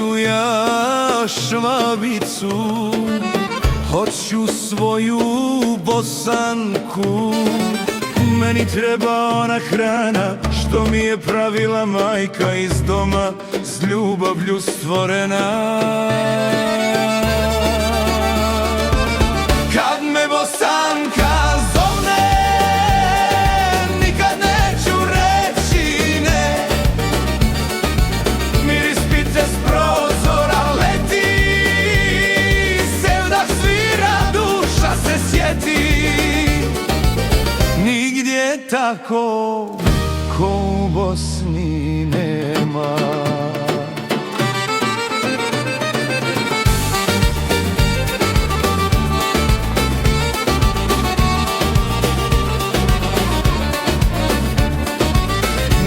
Neću ja Švabicu, hoću svoju Bosanku. Meni treba ona hrana što mi je pravila majka iz doma, s ljubavlju stvorena. Kad me Bosanka zovne, nikad neću reći ne. Miris pite s prozora leti, sevdah svira, duša se sjeti. Nigdje tako ko u Bosni nema.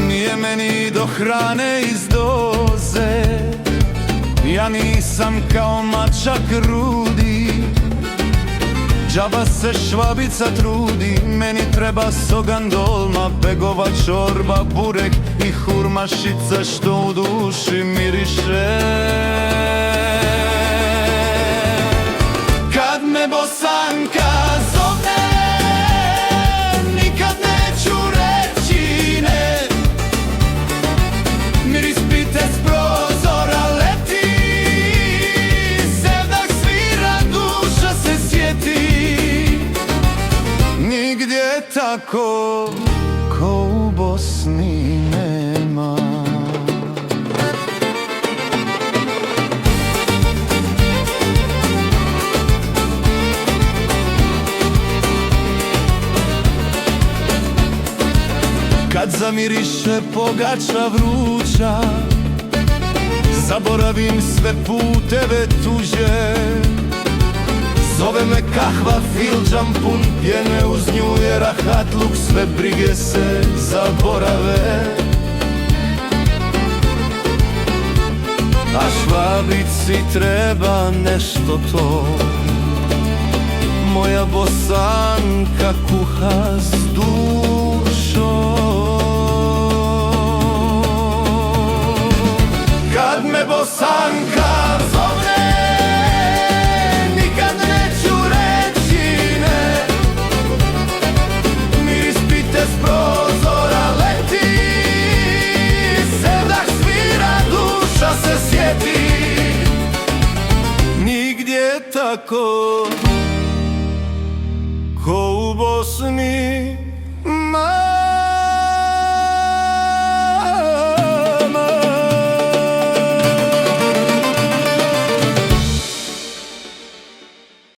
Nije meni do hrane iz doze, ja nisam kao mačak rudi. Džaba se Švabica trudi, meni treba sogan dolma, begova čorba, burek i hurmašica što u duši miriše. Kad me Bosanka zovne, nikad neću reći ne. Miris pite s prozora leti, sevdah svira, duša se sjeti. Nigdje tako ko u Bosni nema. Kad zamiriše pogača vruća, zaboravim sve puteve tuđe. Zove me kahva, filđam pun pjene, uz nju je rahatluk, sve brige se zaborave. A Švabici treba nešto to, moja Bosanka kuha s dušom. Kad me Bosanka zovne, nikad neću reći ne. Miris pite s prozora leti, sevdah svira, duša se sjeti. Nigdje tako ko u Bosni